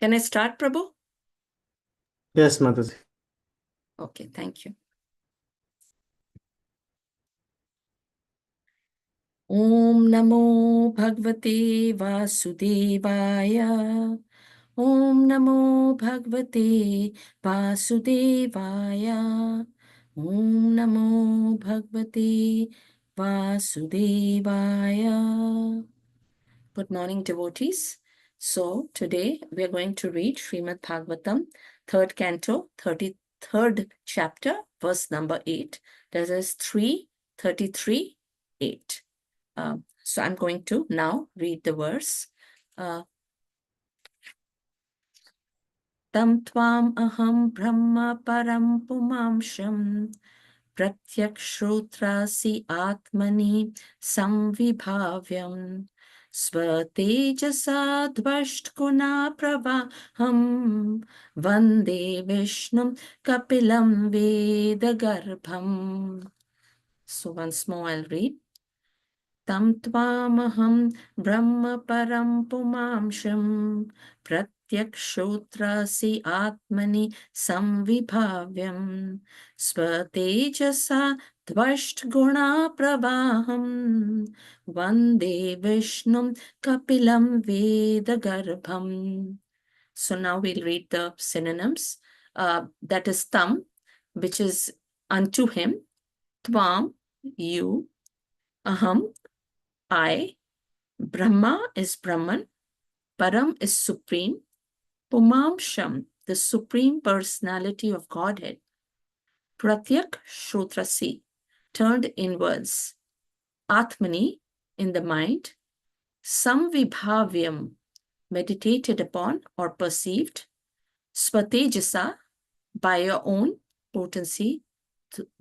Can I start, Prabhu? Yes, Mataji. Okay, thank you. Om Namo Bhagavate Vasudevaya. Om Namo Bhagavate Vasudevaya. Om Namo Bhagavate Vasudevaya. Good morning, devotees. So today we are going to read Srimad Bhagavatam, 3rd canto, 33rd chapter, verse number 8. That is 3:33, 8. So I'm going to now read the verse. Tam tvam aham brahma param pumamsham pratyakshrotrasi atmani samvibhavyam swatejasa dvashtguna pravaham vande vishnum kapilam vedagarbham. So once more I'll read. Tam tvamaham brahma param pumamsham pratyakshrotrasi atmani samvibhavyam swatejasa dvashtguna pravaham vande vishnum kapilam vedagarbham. So now we'll read the synonyms. That is tam, which is unto him, tvam, you, aham, I, Brahma is Brahman, Param is supreme, Pumamsham, the supreme personality of Godhead, Pratyak Shrotrasi, turned inwards, Atmani, in the mind, Samvibhavyam, meditated upon or perceived, Swatejasa, by your own potency,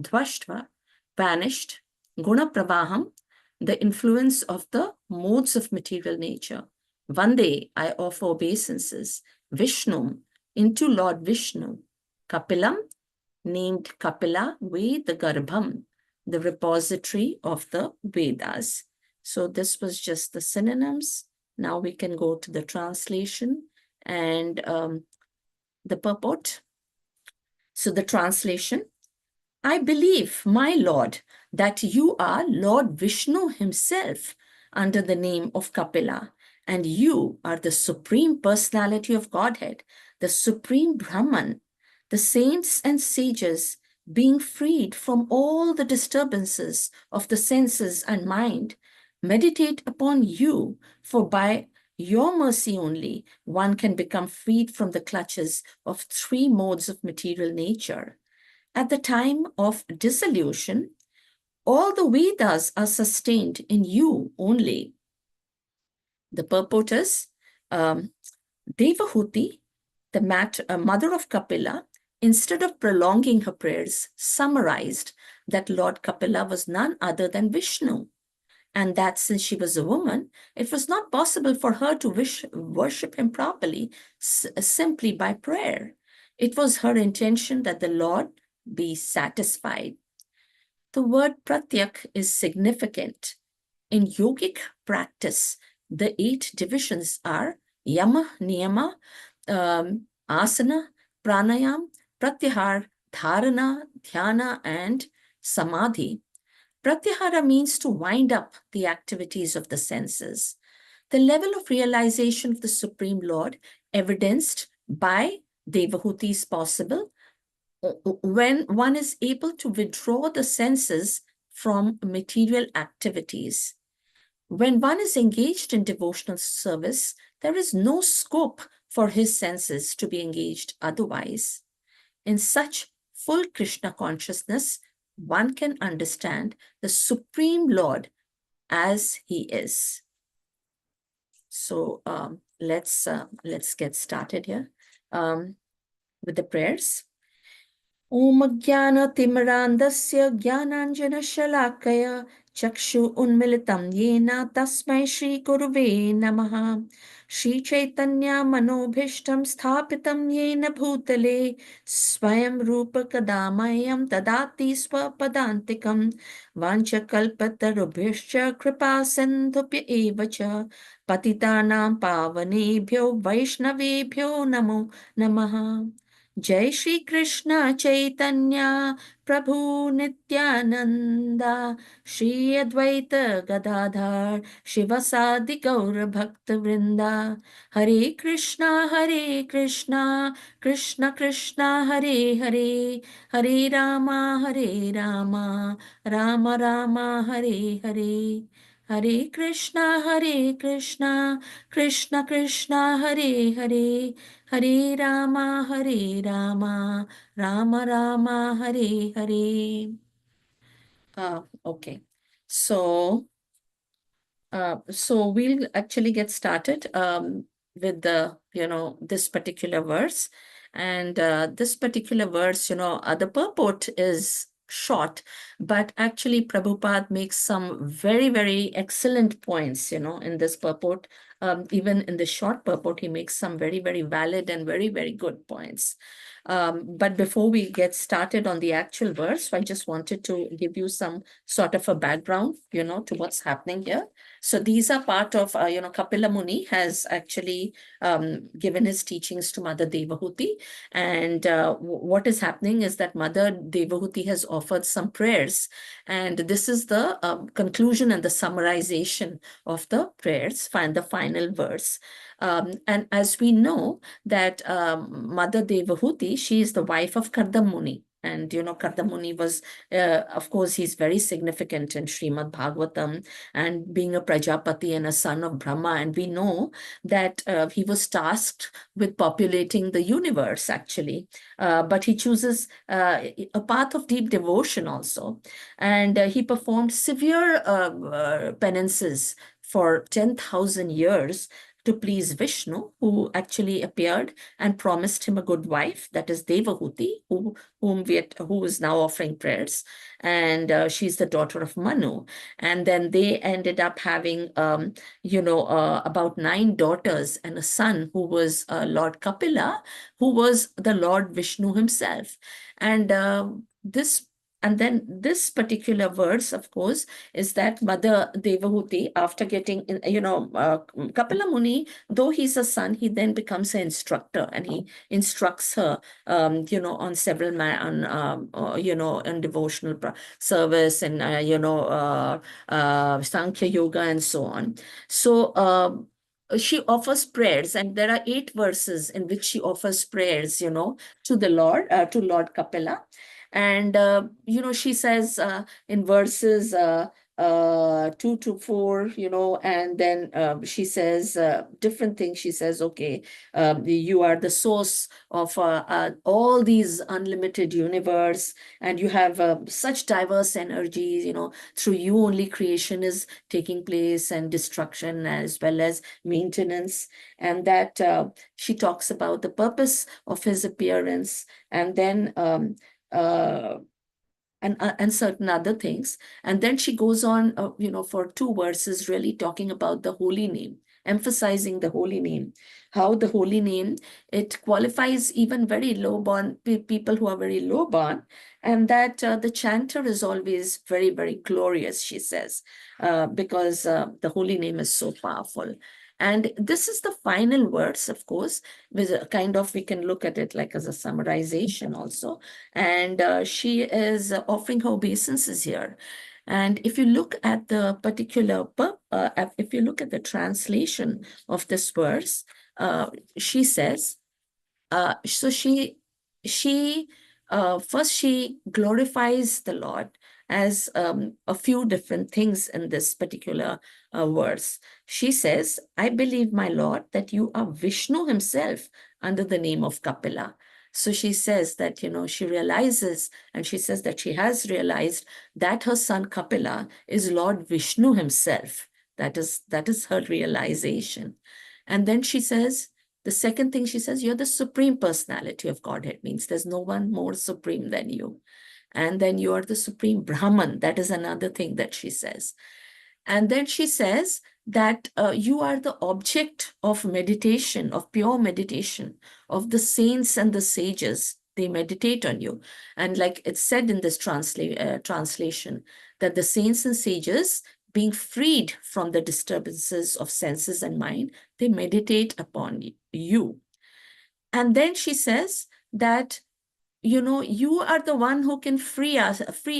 Dvashtva, vanished, Guna Pravaham, the influence of the modes of material nature. Vande, I offer obeisances. Vishnu, into Lord Vishnu. Kapilam, named Kapila, Vedagarbham, the repository of the Vedas. So this was just the synonyms. Now we can go to the translation and the purport. So the translation. I believe, my Lord, that you are Lord Vishnu himself under the name of Kapila, and you are the supreme personality of Godhead, the supreme Brahman. The saints and sages, being freed from all the disturbances of the senses and mind, meditate upon you, for by your mercy only one can become freed from the clutches of 3 modes of material nature. At the time of dissolution, all the Vedas are sustained in you only. The purport is, Devahuti, the mother of Kapila, instead of prolonging her prayers, summarized that Lord Kapila was none other than Vishnu, and that since she was a woman, it was not possible for her to worship him properly simply by prayer. It was her intention that the Lord be satisfied. The word pratyak is significant. In yogic practice, the 8 divisions are yama, niyama, asana, pranayam, pratyahar, dharana, dhyana, and samadhi. Pratyahara means to wind up the activities of the senses. The level of realization of the Supreme Lord, evidenced by Devahuti, is possible when one is able to withdraw the senses from material activities. When one is engaged in devotional service, there is no scope for his senses to be engaged otherwise. In such full Krishna consciousness, one can understand the Supreme Lord as he is. So let's get started here with the prayers. Om Jnana Timirandasya Jnananjana Shalakaya Chakshu unmilitam yena tasmai Shri Guruve namaha. Shri Chaitanya manobhishtam sthapitam yena bhutale swayam rupa kadamayam tadati swapadantikam vanchakalpatarubhishcha kripa sindhupya evacha patitanam pavanebhyo vaishnavebhyo namo namaha. Jai Shri Krishna Chaitanya Prabhu Nityananda Shri Advaita Gadadhar Shivasadi Gaura Bhakta Vrinda Hare Krishna Krishna Krishna Hare Hare Hare Rama Rama Rama Hare Hare Hare Krishna Krishna Krishna Hare Hare Hare Rama Rama Rama Hare Hare. Okay. So, so we'll actually get started with this particular verse. And this particular verse, the purport is short, but actually Prabhupada makes some very, very excellent points, in this purport. Even in the short purport, he makes some very, very valid and very, very good points. But before we get started on the actual verse, I just wanted to give you some sort of a background, to what's happening here. So these are part of, Kapila Muni has actually given his teachings to Mother Devahuti. And what is happening is that Mother Devahuti has offered some prayers. And this is the conclusion and the summarization of the prayers, the final verse. And as we know that Mother Devahuti, she is the wife of Kardam Muni. And, Kardam Muni was, of course, he's very significant in Srimad Bhagavatam and being a Prajapati and a son of Brahma. And we know that he was tasked with populating the universe, actually. But he chooses a path of deep devotion also. And he performed severe penances for 10,000 years to please Vishnu, who actually appeared and promised him a good wife, that is Devahuti, who is now offering prayers. And she's the daughter of Manu. And then they ended up having, about 9 daughters and a son who was Lord Kapila, who was the Lord Vishnu himself. And then this particular verse, of course, is that Mother Devahuti, after getting, Kapila Muni, though he's a son, he then becomes an instructor and he instructs her, on several, on devotional service and, Sankhya Yoga and so on. So, she offers prayers, and there are 8 verses in which she offers prayers, to the Lord, to Lord Kapila. And, she says in verses 2 to 4, and then she says different things. She says, okay, you are the source of all these unlimited universe, and you have such diverse energies, through you only creation is taking place and destruction as well as maintenance. And that she talks about the purpose of his appearance, and then and certain other things. And then she goes on, for 2 verses, really talking about the holy name, emphasizing the holy name, how the holy name, it qualifies even very low-born people who are very low-born, and that the chanter is always very, very glorious, she says, because the holy name is so powerful. And this is the final verse, of course, with a kind of, we can look at it like as a summarization also. And she is offering her obeisances here. And if you look at the particular, if you look at the translation of this verse, she says, so she first she glorifies the Lord as a few different things in this particular verse. She says, I believe, my Lord, that you are Vishnu himself under the name of Kapila. So she says that, she realizes, and she says that she has realized that her son Kapila is Lord Vishnu himself. That is her realization. And then she says, the second thing she says, you're the supreme personality of Godhead, means there's no one more supreme than you. And then you are the supreme Brahman. That is another thing that she says. And then she says that you are the object of meditation, of pure meditation, of the saints and the sages. They meditate on you. And like it's said in this translation, that the saints and sages, being freed from the disturbances of senses and mind, they meditate upon you. And then she says that you are the one who can free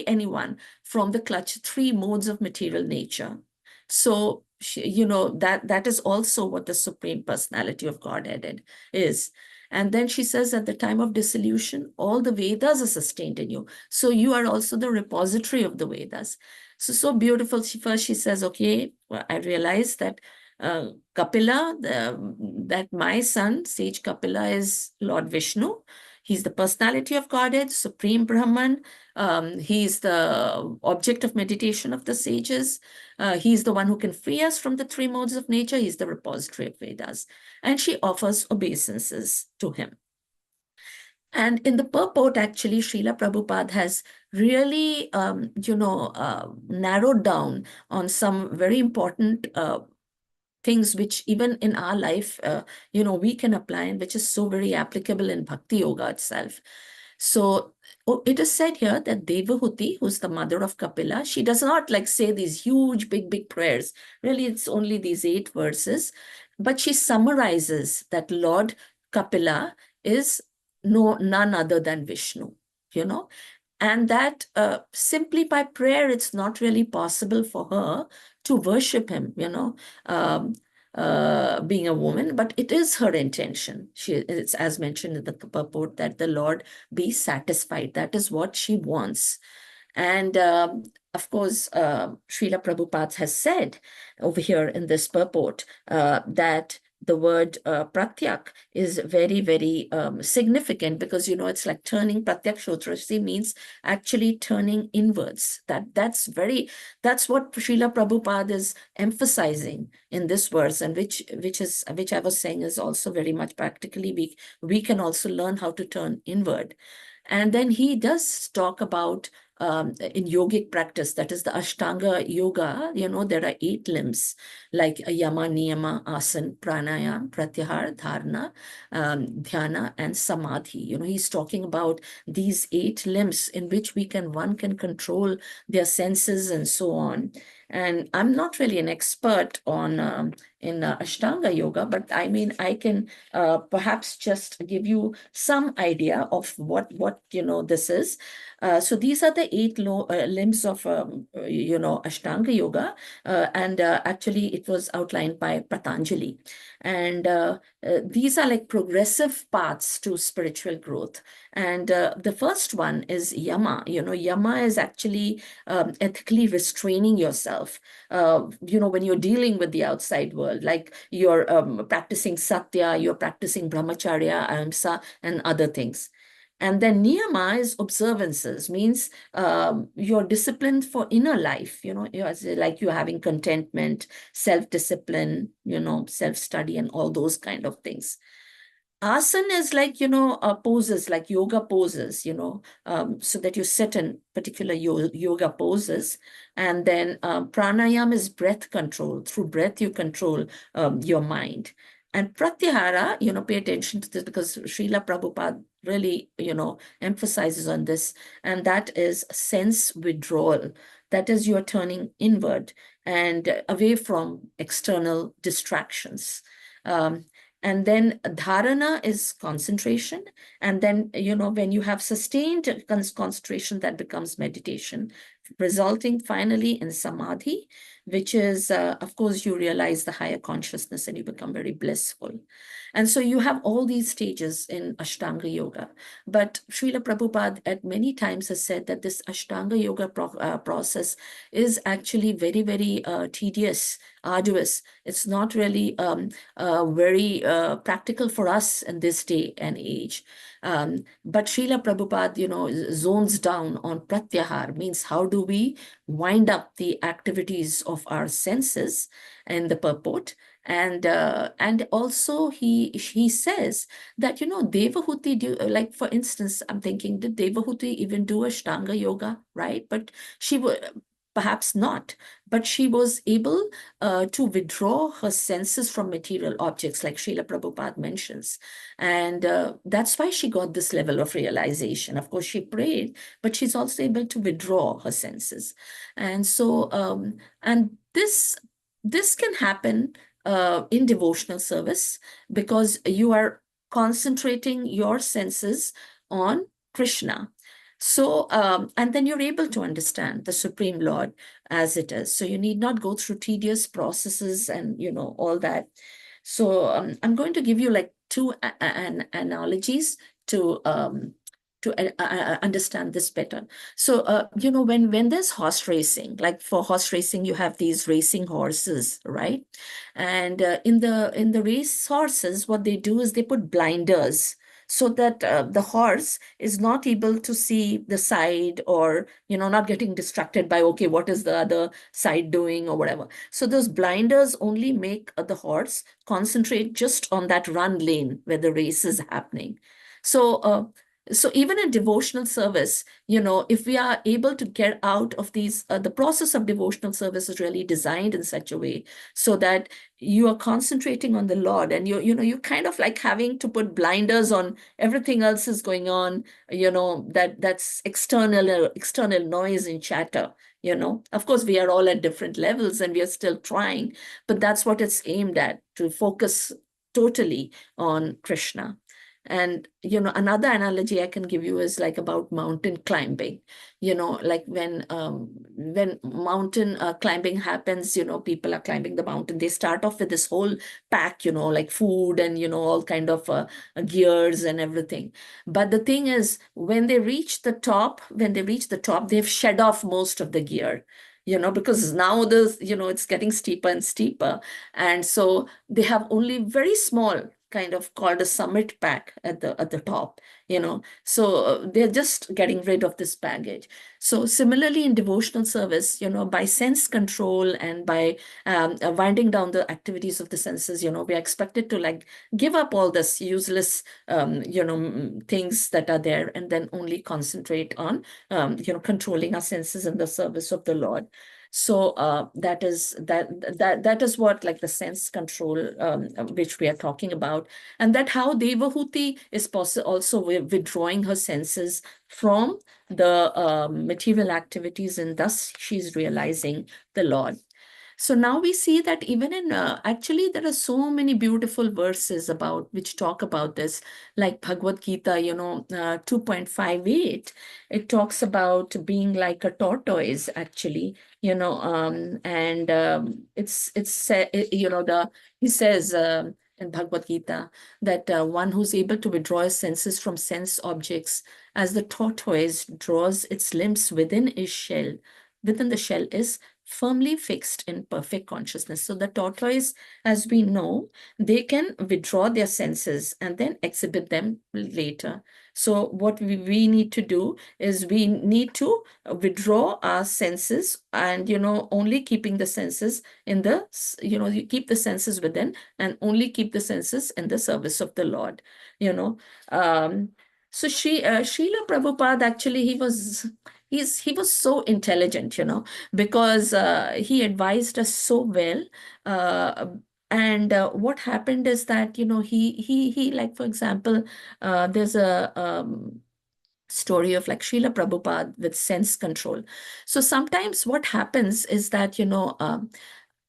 anyone from the clutch, three modes of material nature. So, that is also what the Supreme Personality of Godhead is. And then she says at the time of dissolution, all the Vedas are sustained in you. So you are also the repository of the Vedas. So beautiful. First she says, okay, well, I realize that Kapila, that my son, Sage Kapila, is Lord Vishnu. He's the personality of Godhead, Supreme Brahman. He's the object of meditation of the sages. He's the one who can free us from the three modes of nature. He's the repository of Vedas. And she offers obeisances to him. And in the purport, actually, Srila Prabhupada has really, narrowed down on some very important things which even in our life, we can apply, and which is so very applicable in Bhakti Yoga itself. So it is said here that Devahuti, who's the mother of Kapila, she does not like say these huge, big prayers. Really, it's only these 8 verses. But she summarizes that Lord Kapila is none other than Vishnu, and that simply by prayer, it's not really possible for her to worship him, being a woman, but it is her intention. It's as mentioned in the purport that the Lord be satisfied. That is what she wants. And of course, Srila Prabhupada has said over here in this purport that the word pratyak is very, very significant because, it's like turning. Pratyak shotrasi means actually turning inwards. That's what Srila Prabhupada is emphasizing in this verse, and which I was saying is also very much practically we can also learn how to turn inward. And then he does talk about in yogic practice, that is the Ashtanga yoga, there are 8 limbs like yama, niyama, asana, pranayama, pratyahara, dharana, dhyana, and samadhi. He's talking about these 8 limbs in which one can control their senses and so on. And I'm not really an expert on in Ashtanga yoga, but I mean, I can perhaps just give you some idea of what this is. So these are the 8 limbs of Ashtanga yoga, and actually it was outlined by Patanjali. And these are like progressive paths to spiritual growth. And the first one is yama. Yama is actually ethically restraining yourself. When you're dealing with the outside world, like you're practicing satya, you're practicing brahmacharya, ahimsa, and other things. And then niyama is observances, means you're disciplined for inner life, like you're having contentment, self-discipline, self-study, and all those kind of things. Asana is like, poses, like yoga poses, so that you sit in particular yoga poses. And then pranayama is breath control. Through breath, you control your mind. And pratyahara, pay attention to this because Srila Prabhupada really, emphasizes on this. And that is sense withdrawal. That is, you're turning inward and away from external distractions. And then dharana is concentration. And then, when you have sustained concentration, that becomes meditation, resulting finally in samadhi, which is, of course, you realize the higher consciousness and you become very blissful. And so you have all these stages in Ashtanga Yoga. But Srila Prabhupada at many times has said that this Ashtanga Yoga process is actually very, very tedious, arduous. It's not really very practical for us in this day and age. But Srila Prabhupada, zones down on pratyahar, means how do we wind up the activities of our senses in the purport. And also he says that, Devahuti like, for instance, I'm thinking, did Devahuti even do Ashtanga yoga, right? But she would perhaps not, but she was able to withdraw her senses from material objects, like Srila Prabhupada mentions. And that's why she got this level of realization. Of course, she prayed, but she's also able to withdraw her senses. And so, and this can happen in devotional service, because you are concentrating your senses on Krishna. So, and then you're able to understand the Supreme Lord as it is. So you need not go through tedious processes and, all that. So I'm going to give you like two analogies to understand this better. So, when there's horse racing, like for horse racing, you have these racing horses, right? And in the race horses, what they do is they put blinders so that the horse is not able to see the side, or not getting distracted by, okay, what is the other side doing or whatever. So those blinders only make the horse concentrate just on that run lane where the race is happening. So even in devotional service, if we are able to get out of these, the process of devotional service is really designed in such a way so that you are concentrating on the Lord, and you kind of like having to put blinders on everything else is going on, that's external noise and chatter. Of course, we are all at different levels and we are still trying, but that's what it's aimed at, to focus totally on Krishna. And another analogy I can give you is like about mountain climbing. Like when mountain climbing happens, people are climbing the mountain, they start off with this whole pack, like food and all kind of gears and everything. But the thing is, when they reach the top, they've shed off most of the gear, because now it's getting steeper and steeper. And so they have only very small, kind of called a summit pack at the top. So they're just getting rid of this baggage. So similarly in devotional service, by sense control and by winding down the activities of the senses, we are expected to like give up all this useless things that are there, and then only concentrate on controlling our senses in the service of the Lord. So that is what, like, the sense control which we are talking about, and that how Devahuti is also withdrawing her senses from the material activities, and thus she's realizing the Lord. So now we see that even in, actually, there are so many beautiful verses which talk about this, like Bhagavad Gita, 2.58. It talks about being like a tortoise, actually, and he says in Bhagavad Gita that one who's able to withdraw his senses from sense objects, as the tortoise draws its limbs within the shell is firmly fixed in perfect consciousness. So the tortoise, as we know, they can withdraw their senses and then exhibit them later. So what we need to do is we need to withdraw our senses, and only keeping the senses in the, you keep the senses within and only keep the senses in the service of the Lord. So Srila Prabhupada, actually, he was so intelligent, because he advised us so well. And what happened is that, he like, for example, there's a story of like Srila Prabhupada with sense control. So sometimes what happens is that,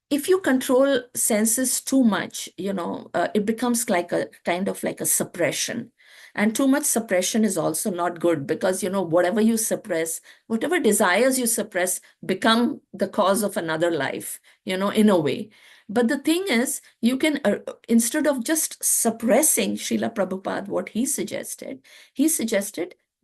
if you control senses too much, it becomes like a kind of like a suppression. And too much suppression is also not good, because, whatever you suppress, whatever desires you suppress become the cause of another life, in a way. But the thing is, you can, instead of just suppressing, Srila Prabhupada, what he suggested,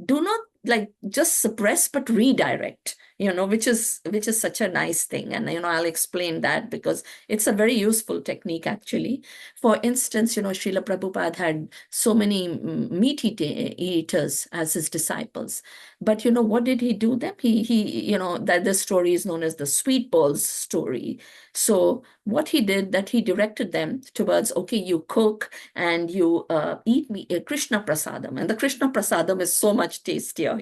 do not like just suppress, but redirect. which is such a nice thing. And, I'll explain that because it's a very useful technique, actually. For instance, Srila Prabhupada had so many meat eaters as his disciples. But, what did he do them? That this story is known as the sweet balls story. So what he did, that he directed them towards, okay, you cook and you eat Krishna prasadam. And the Krishna prasadam is so much tastier,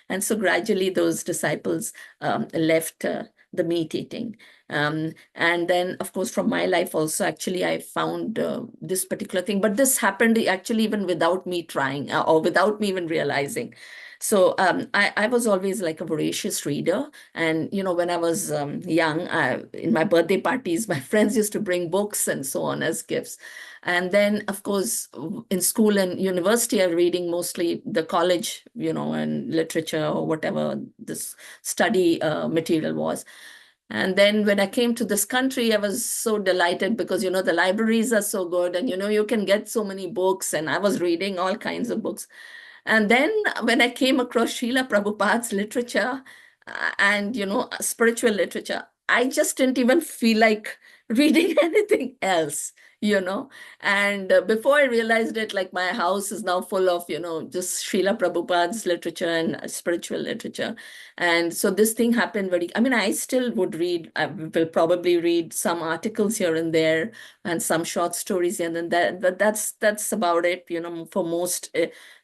And so gradually those disciples left the meat eating. And then, of course, from my life also, actually, I found this particular thing. But this happened actually even without me trying or without me even realizing. So I was always like a voracious reader. And, when I was young, in my birthday parties, my friends used to bring books and so on as gifts. And then, of course, in school and university, I'm reading mostly the college, and literature or whatever this study material was. And then when I came to this country, I was so delighted because, the libraries are so good and, you can get so many books. And I was reading all kinds of books. And then when I came across Srila Prabhupada's literature and, spiritual literature, I just didn't even feel like reading anything else, And before I realized it, like my house is now full of, just Srila Prabhupada's literature and spiritual literature. And so this thing happened I still would read, I will probably read some articles here and there and some short stories here and then but that's about it, for most.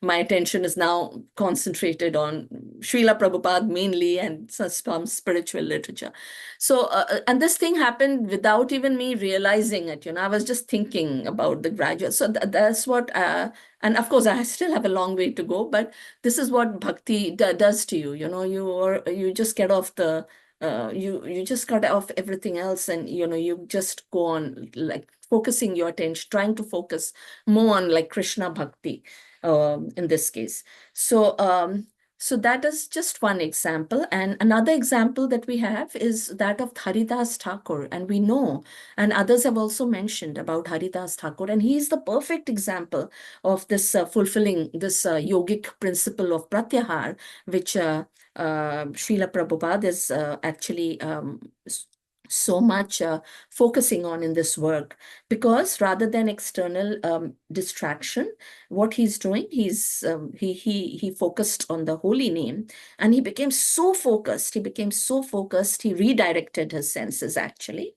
My attention is now concentrated on Srila Prabhupada mainly and some spiritual literature. So, and this thing happened without even me realizing it. I was just thinking about the graduate. So that's what, and of course, I still have a long way to go, but this is what bhakti does to you. You just get off the, you just cut off everything else and, you just go on like focusing your attention, trying to focus more on like Krishna bhakti in this case. So that is just one example. And another example that we have is that of Haridas Thakur. And we know, and others have also mentioned about Haridas Thakur. And he is the perfect example of this fulfilling this yogic principle of pratyahar, which Srila Prabhupada is actually so much focusing on in this work. Because rather than external distraction, what he's doing, he focused on the holy name, and he became so focused. He redirected his senses actually,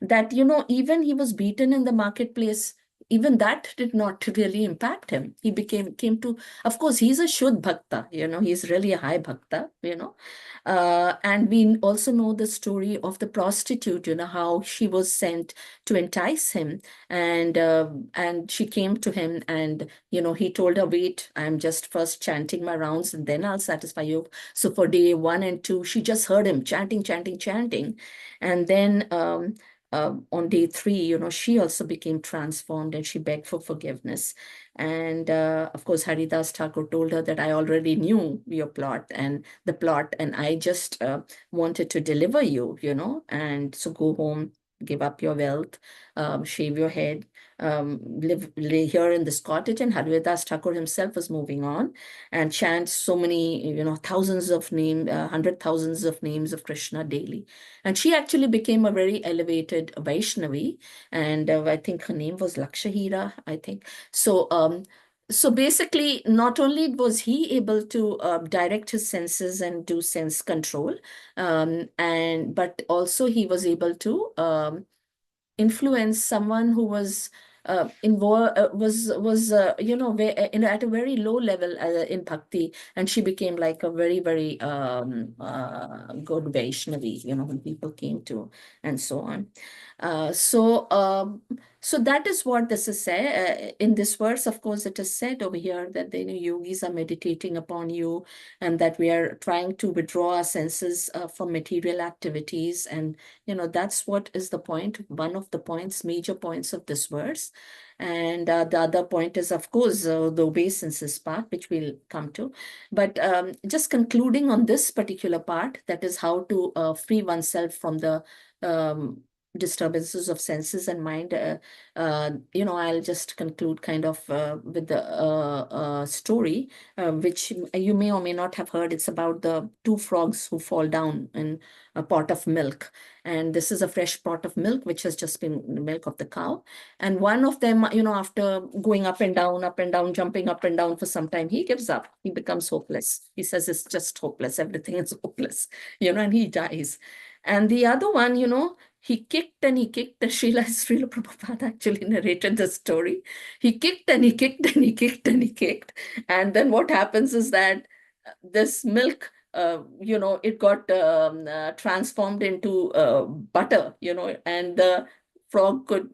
that even he was beaten in the marketplace. Even that did not really impact him. He came to, of course, he's a Shuddh Bhakta, he's really a high Bhakta, and we also know the story of the prostitute, how she was sent to entice him, and she came to him, and he told her, wait, I'm just first chanting my rounds and then I'll satisfy you. So for day 1 and 2, she just heard him chanting, and then on day 3, she also became transformed and she begged for forgiveness. And of course, Haridas Thakur told her that I already knew your plot and the plot, and I just wanted to deliver you, and so go home, give up your wealth, shave your head, live here in this cottage. And Haridas Thakur himself was moving on and chant so many, thousands of names, 100,000s of names of Krishna daily. And she actually became a very elevated Vaishnavi. And I think her name was Lakshahira, I think. So basically, not only was he able to direct his senses and do sense control, but also he was able to influence someone who was involved was at a very low level in bhakti, and she became like a very very good Vaishnavi, when people came to, and so on. So that is what this is said in this verse. Of course, it is said over here that the yogis are meditating upon you, and that we are trying to withdraw our senses from material activities. And that's what is the point, one of the points, major points of this verse. And the other point is, of course, the obeisances part, which we'll come to. But just concluding on this particular part, that is how to free oneself from the disturbances of senses and mind, I'll just conclude kind of with the story, which you may or may not have heard. It's about the two frogs who fall down in a pot of milk. And this is a fresh pot of milk, which has just been the milk of the cow. And one of them, after going up and down, jumping up and down for some time, he gives up. He becomes hopeless. He says it's just hopeless. Everything is hopeless, and he dies. And the other one, he kicked and he kicked. Srila Prabhupada actually narrated the story. He kicked and he kicked and he kicked and he kicked. And then what happens is that this milk, it got transformed into butter, and the frog could,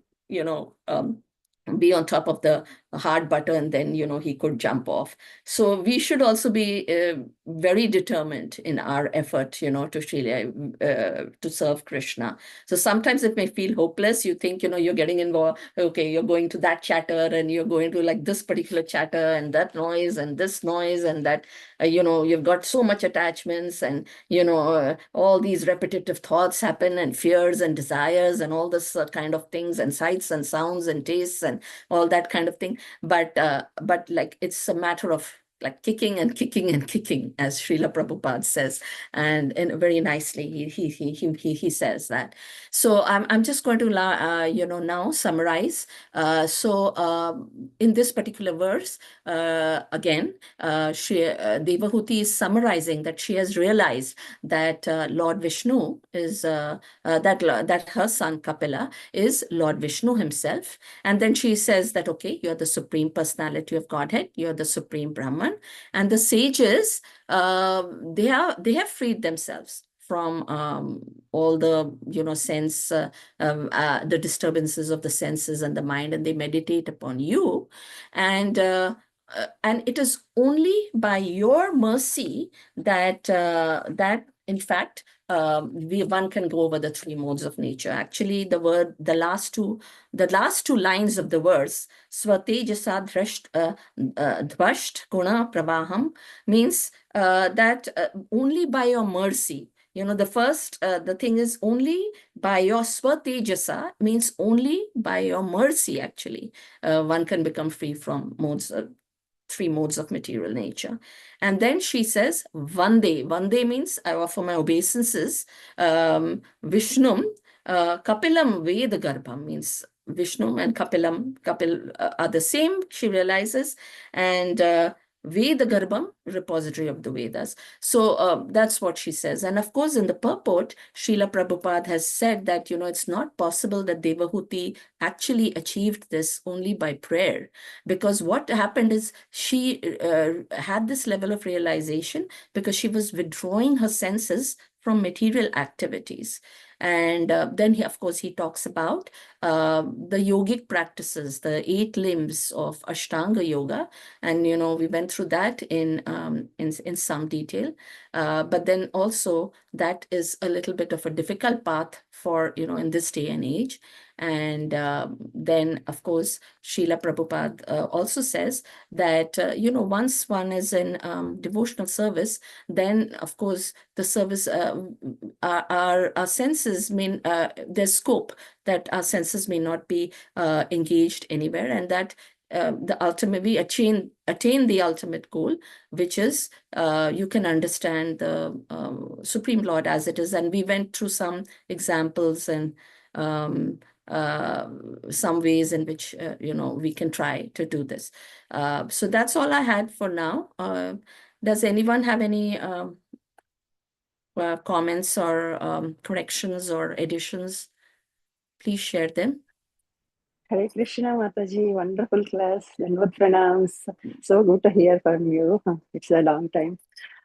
be on top of the hard butter, and then, he could jump off. So we should also be very determined in our effort, to serve Krishna. So sometimes it may feel hopeless. You think, you're getting involved. Okay, you're going to that chatter, and you're going to like this particular chatter and that noise and this noise and that, you've got so much attachments, and, all these repetitive thoughts happen, and fears and desires and all this kind of things, and sights and sounds and tastes and all that kind of thing. But like it's a matter of like kicking and kicking and kicking, as Srila Prabhupada says, and very nicely he says that. So I'm just going to now summarize. In this particular verse, again, Devahuti is summarizing that she has realized that Lord Vishnu is that her son Kapila is Lord Vishnu himself. And then she says that, okay, you're the Supreme Personality of Godhead, you're the Supreme Brahman. And the sages, they have freed themselves from all the, sense, the disturbances of the senses and the mind, and they meditate upon you. And it is only by your mercy that in fact, one can go over the three modes of nature. Actually, the last two lines of the verse, Swatejasa dvasht guna pravaham, means that only by your mercy. The thing is only by your swatejasa, means only by your mercy, actually, one can become free from three modes of material nature. And then she says, Vande. Vande means I offer my obeisances. Vishnum, Kapilam Veda Garbham, means Vishnu and Kapil are the same, she realizes. And Veda Garbham, repository of the Vedas. So that's what she says. And of course, in the purport, Srila Prabhupada has said that, it's not possible that Devahuti actually achieved this only by prayer. Because what happened is she had this level of realization because she was withdrawing her senses from material activities. And then, of course, he talks about the yogic practices, the 8 limbs of Ashtanga Yoga. And, we went through that in some detail. But then also that is a little bit of a difficult path for, in this day and age. And then, of course, Srila Prabhupada also says that, once one is in devotional service, then, of course, the service, our senses mean, there's scope that our senses may not be engaged anywhere, and that we attain the ultimate goal, which is you can understand the Supreme Lord as it is. And we went through some examples and some ways in which we can try to do this. So that's all I had for now. Does anyone have any comments or corrections or additions? Please share them. Hare Krishna, Mataji, wonderful class. Dandavat pranams. So good to hear from you. It's a long time.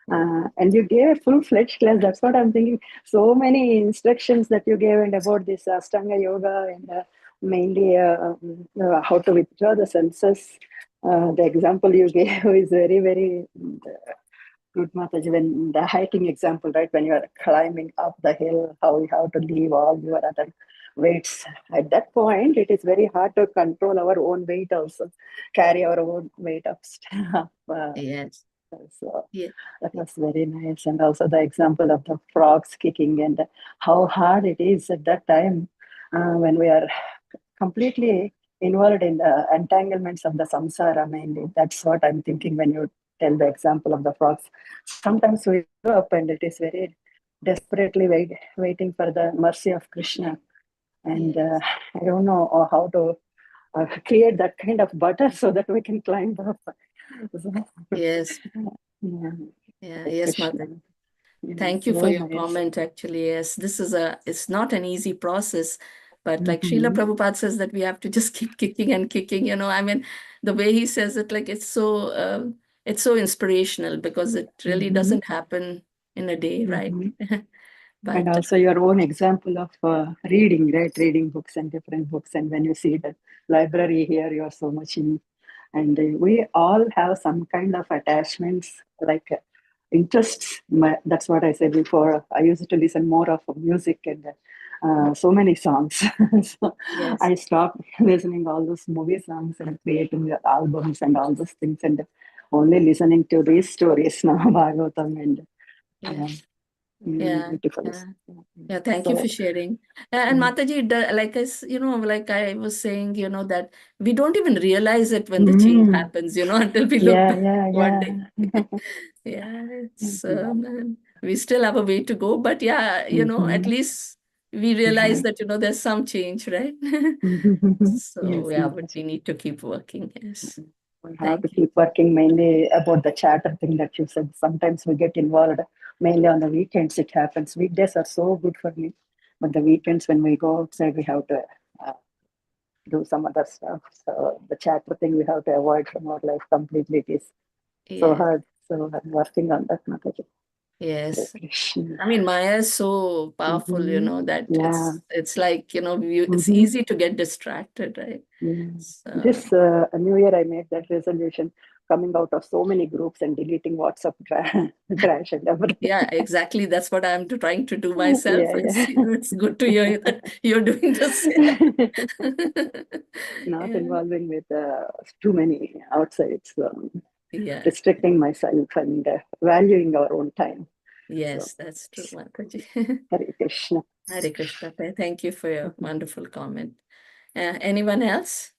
And you gave a full-fledged class. That's what I'm thinking. So many instructions that you gave, and about this Ashtanga Yoga, and mainly how to withdraw the senses. The example you gave is very, very good, Mataji. When the hiking example, right? When you are climbing up the hill, how you have to leave all your other weights. At that point, it is very hard to control our own weight also, carry our own weight up. Yes. So Yeah. that was very nice. And also the example of the frogs kicking, and how hard it is at that time. when we are completely involved in the entanglements of the samsara mainly. That's what I'm thinking when you tell the example of the frogs. Sometimes we grow up and it is very desperately waiting for the mercy of Krishna. And Yes. I don't know how to create that kind of butter so that we can climb up. So, Yes. yeah, Yes, Krishna. Mataji. Yeah, Thank you for so your nice. comment, actually. Yes, it's not an easy process, but like Srila Mhm, Prabhupada says that we have to just keep kicking and kicking, I mean, the way he says it, like it's so inspirational because it really mhm, doesn't happen in a day, right? mhm. And But also your own example of reading, right? Reading books and different books. And when you see the library here, you are so much in. And we all have some kind of attachments, like interests. That's what I said before. I used to listen more of music and so many songs. So yes, I stopped listening all those movie songs and creating the albums and all those things and only listening to these stories now, Bhagavatam and yeah, yeah, yeah, beautiful. yeah. Yeah, thank you for So sharing. And mm, Mataji, like I was saying, that we don't even realize it when the change mm, happens, until we look yeah, back yeah, one day. yeah. Yeah, Mhm. we still have a way to go, but yeah, at Mhm. least we realize Yeah. that, there's some change, right? So Yes, yeah, but Mataji. we need to keep working. Yes. We have to Thank you. keep working mainly about the chatter thing that you said. Sometimes we get involved mainly on the weekends. It happens. Weekdays are so good for me, but the weekends when we go outside, we have to uh, do some other stuff. So the chatter thing we have to avoid from our life completely. It is so Yes, hard. So I'm working on that, Mataji. Hare yes. Krishna. I mean, Maya is so powerful, that Yeah. it's like, it's Mm-hmm. easy to get distracted, right? Yeah. So This New Year, I made that resolution coming out of so many groups and deleting WhatsApp trash and everything. yeah, exactly. That's what I'm trying to do myself. Yeah, It's, yeah. it's good to hear that you're doing the same. Not Yeah, involving with too many outsides, yeah, restricting myself and valuing our own time. So, yes, that's true, Mataji. Hare Krishna. Hare Krishna. Thank you for your wonderful comment. Anyone else?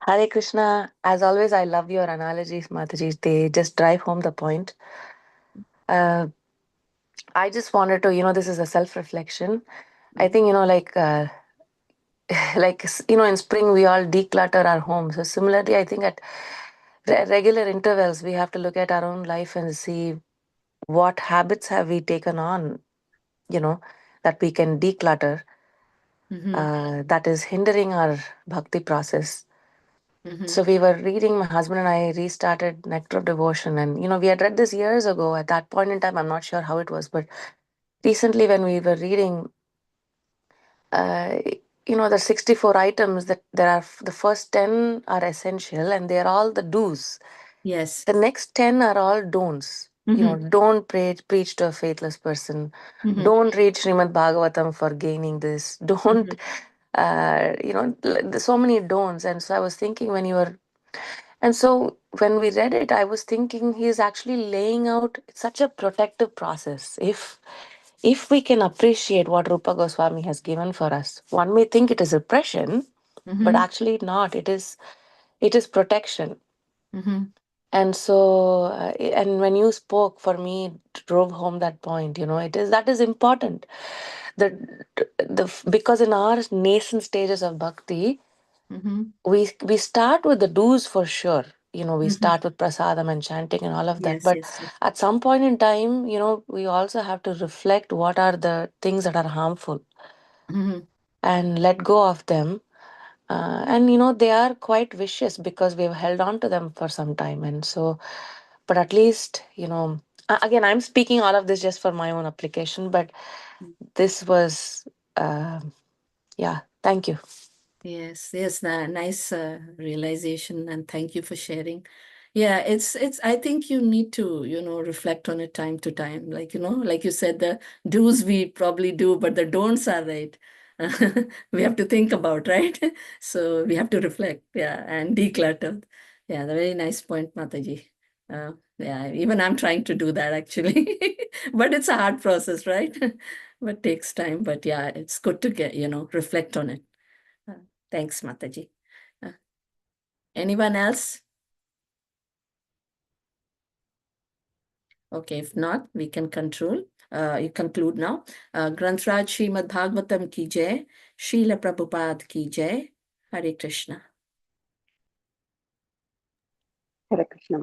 Hare Krishna. As always, I love your analogies, Mataji. They just drive home the point. Uh, I just wanted to, this is a self-reflection. I think, in spring we all declutter our homes. So similarly, I think at regular intervals we have to look at our own life and see what habits have we taken on, you know, that we can declutter. Mm-hmm. That is hindering our bhakti process. Mm-hmm. So we were reading, my husband and I restarted Nectar of Devotion. And, we had read this years ago. At that point in time, I'm not sure how it was, but recently when we were reading, uh, the 64 items that there are, the first 10 are essential and they're all the do's. Yes. The next 10 are all don'ts. Mm-hmm. Don't preach to a faithless person. Mm-hmm. Don't read Srimad Bhagavatam for gaining this. Don't, Mm-hmm. there's so many don'ts. And so I was thinking when you were And so when we read it, I was thinking he is actually laying out such a protective process. If we can appreciate what Rupa Goswami has given for us, one may think it is repression, but Mm-hmm. actually not. It is protection. Mm-hmm. And so, and when you spoke for me, it drove home that point. That is important. Because in our nascent stages of bhakti, Mm-hmm. we start with the do's for sure. We Mm-hmm. start with prasadam and chanting and all of that, Yes, but yes, yes. at some point in time, we also have to reflect what are the things that are harmful Mm-hmm. and let go of them. And they are quite vicious because we've held on to them for some time. And so, but at least, again, I'm speaking all of this just for my own application, but this was yeah, thank you. Yes, yes, nice realization, and thank you for sharing. Yeah, I think you need to, reflect on it time to time. Like, like you said, the do's we probably do, but the don'ts are right. We have to think about, right? So we have to reflect, yeah, and declutter. Yeah, the very nice point, Mataji. Yeah, even I'm trying to do that actually. But it's a hard process, right? But takes time. But yeah, it's good to get, reflect on it. Thanks, Mataji. Anyone else? Okay, if not, we can you conclude now. Granth Raj Srimad Bhagavatam ki jai, Srila Prabhupada ki jai, Hare Krishna.